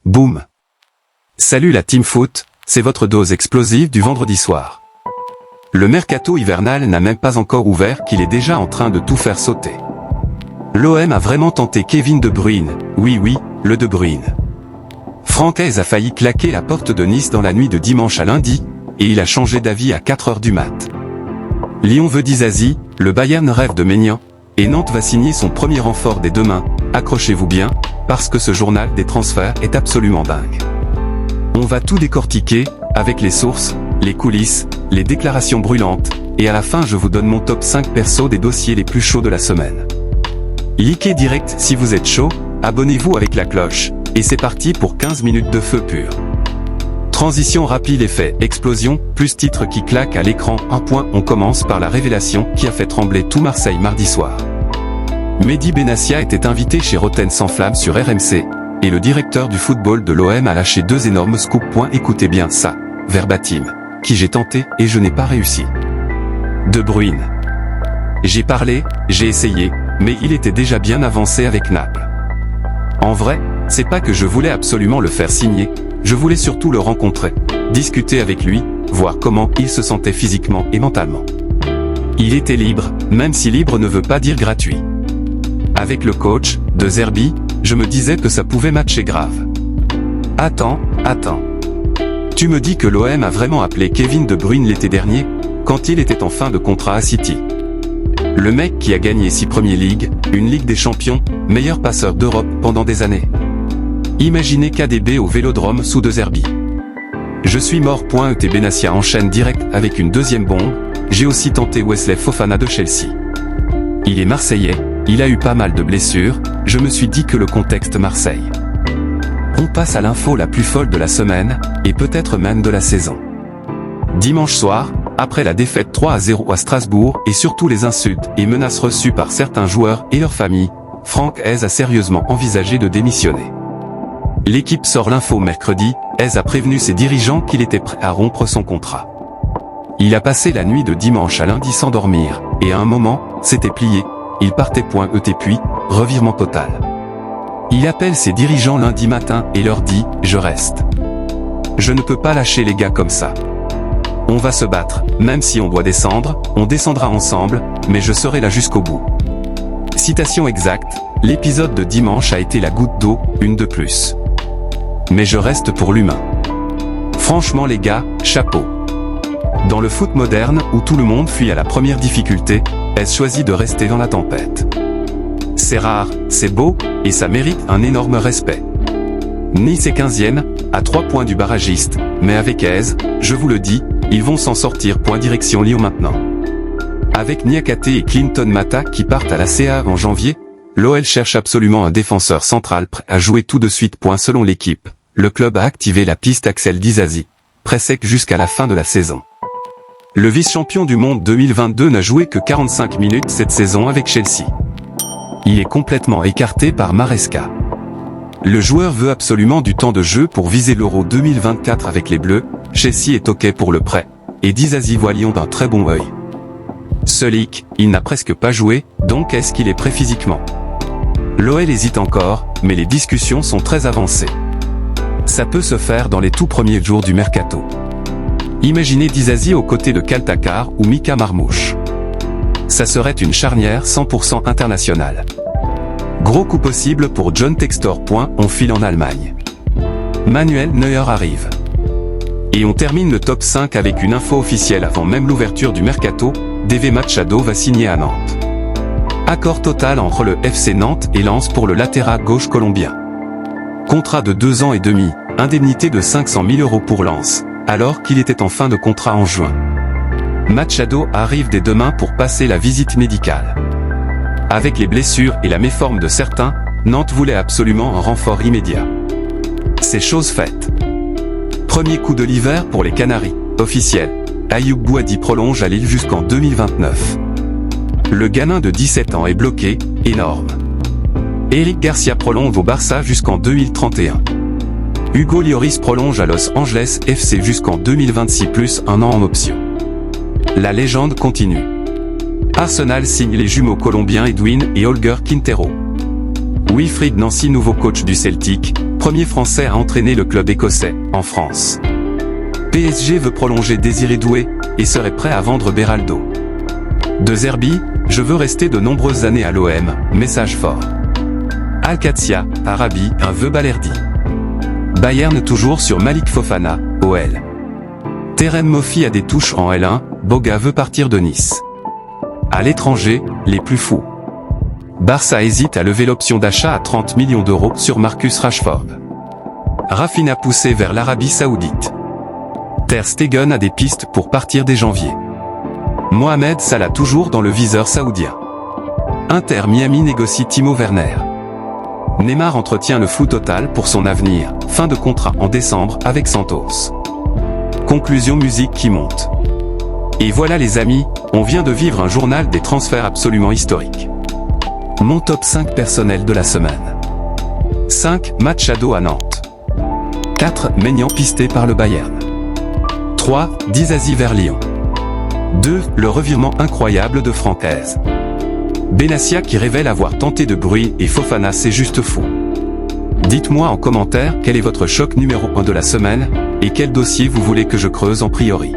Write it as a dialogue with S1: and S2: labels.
S1: Boum. Salut la Team Foot, c'est votre dose explosive du vendredi soir. Le mercato hivernal n'a même pas encore ouvert qu'il est déjà en train de tout faire sauter. L'OM a vraiment tenté Kevin De Bruyne, oui, le De Bruyne. Franck Hez a failli claquer la porte de Nice dans la nuit de dimanche à lundi, et il a changé d'avis à 4h du mat. Lyon veut Disasi, le Bayern rêve de Maignan, et Nantes va signer son premier renfort dès demain, accrochez-vous bien, parce que ce journal des transferts est absolument dingue. On va tout décortiquer, avec les sources, les coulisses, les déclarations brûlantes, et à la fin je vous donne mon top 5 perso des dossiers les plus chauds de la semaine. Likez direct si vous êtes chaud, abonnez-vous avec la cloche, et c'est parti pour 15 minutes de feu pur. Transition rapide effet explosion, plus titre qui claque à l'écran, on commence par la révélation qui a fait trembler tout Marseille mardi soir. Mehdi Benassia était invité chez Rotten sans flamme sur RMC, et le directeur du football de l'OM a lâché 2 énormes scoops. Écoutez bien ça, verbatim, qui j'ai tenté et je n'ai pas réussi. De Bruyne. J'ai parlé, j'ai essayé, mais il était déjà bien avancé avec Naples. En vrai, c'est pas que je voulais absolument le faire signer, je voulais surtout le rencontrer, discuter avec lui, voir comment il se sentait physiquement et mentalement. Il était libre, même si libre ne veut pas dire gratuit. Avec le coach, De Zerbi, je me disais que ça pouvait matcher grave. Attends. Tu me dis que l'OM a vraiment appelé Kevin De Bruyne l'été dernier, quand il était en fin de contrat à City. Le mec qui a gagné 6 Premier League, une Ligue des Champions, meilleur passeur d'Europe pendant des années. Imaginez KDB au Vélodrome sous De Zerbi. Je suis mort. Et Benassia enchaîne direct avec une deuxième bombe, j'ai aussi tenté Wesley Fofana de Chelsea. Il est marseillais, il a eu pas mal de blessures, je me suis dit que le contexte Marseille. On passe à l'info la plus folle de la semaine, et peut-être même de la saison. Dimanche soir, après la défaite 3-0 à Strasbourg et surtout les insultes et menaces reçues par certains joueurs et leurs familles, Franck Hez a sérieusement envisagé de démissionner. L'équipe sort l'info mercredi, Hez a prévenu ses dirigeants qu'il était prêt à rompre son contrat. Il a passé la nuit de dimanche à lundi sans dormir, et à un moment, c'était plié, il partait. Puis, revirement total. Il appelle ses dirigeants lundi matin et leur dit « Je reste. Je ne peux pas lâcher les gars comme ça. On va se battre, même si on doit descendre, on descendra ensemble, mais je serai là jusqu'au bout. » Citation exacte, l'épisode de dimanche a été la goutte d'eau, une de plus. Mais je reste pour l'humain. Franchement les gars, chapeau. Dans le foot moderne, où tout le monde fuit à la première difficulté, Hez choisit de rester dans la tempête. C'est rare, c'est beau, et ça mérite un énorme respect. Nice est 15e, à 3 points du barragiste, mais avec Hez, je vous le dis, ils vont s'en sortir. Direction Lyon maintenant. Avec Niakhaté et Clinton Mata qui partent à la CA en janvier, l'OL cherche absolument un défenseur central prêt à jouer tout de suite. Selon l'équipe, le club a activé la piste Axel Disasi, pré-sec jusqu'à la fin de la saison. Le vice-champion du monde 2022 n'a joué que 45 minutes cette saison avec Chelsea. Il est complètement écarté par Maresca. Le joueur veut absolument du temps de jeu pour viser l'Euro 2024 avec les Bleus, Chelsea est OK pour le prêt, et Disasi voit Lyon d'un très bon œil. Solik, il n'a presque pas joué, donc est-ce qu'il est prêt physiquement? L'OL hésite encore, mais les discussions sont très avancées. Ça peut se faire dans les tout premiers jours du mercato. Imaginez Disasi aux côtés de Kaltakar ou Mika Marmouche. Ça serait une charnière 100% internationale. Gros coup possible pour John Textor. On file en Allemagne. Manuel Neuer arrive. Et on termine le top 5 avec une info officielle avant même l'ouverture du mercato, DV Machado va signer à Nantes. Accord total entre le FC Nantes et Lens pour le latéral gauche colombien. Contrat de 2 ans et demi, indemnité de 500 000 € pour Lens, alors qu'il était en fin de contrat en juin. Machado arrive dès demain pour passer la visite médicale. Avec les blessures et la méforme de certains, Nantes voulait absolument un renfort immédiat. C'est chose faite. Premier coup de l'hiver pour les Canaries, officiel. Ayoub Bouadi prolonge à Lille jusqu'en 2029. Le gamin de 17 ans est bloqué, énorme. Eric Garcia prolonge au Barça jusqu'en 2031. Hugo Lloris prolonge à Los Angeles FC jusqu'en 2026 plus 1 an en option. La légende continue. Arsenal signe les jumeaux colombiens Edwin et Holger Quintero. Wilfried Nancy nouveau coach du Celtic, premier Français à entraîner le club écossais, en France. PSG veut prolonger Désiré Doué, et serait prêt à vendre Beraldo. De Zerbi, je veux rester de nombreuses années à l'OM, message fort. Al-Qadsia, Arabi, un vœu Balerdi. Bayern toujours sur Malik Fofana, OL. Terem Moffi a des touches en L1, Boga veut partir de Nice. À l'étranger, les plus fous. Barça hésite à lever l'option d'achat à 30 millions d'euros sur Marcus Rashford. Rafinha poussé vers l'Arabie Saoudite. Ter Stegen a des pistes pour partir dès janvier. Mohamed Salah toujours dans le viseur saoudien. Inter Miami négocie Timo Werner. Neymar entretient le flou total pour son avenir, fin de contrat en décembre avec Santos. Conclusion musique qui monte. Et voilà les amis, on vient de vivre un journal des transferts absolument historique. Mon top 5 personnel de la semaine. 5. Machado à Nantes. 4. Maignan pisté par le Bayern. 3. Disasi vers Lyon. 2. Le revirement incroyable de Francaise. Benassia qui révèle avoir tenté de bruit et Fofana c'est juste fou. Dites-moi en commentaire quel est votre choc numéro 1 de la semaine, et quel dossier vous voulez que je creuse en priori.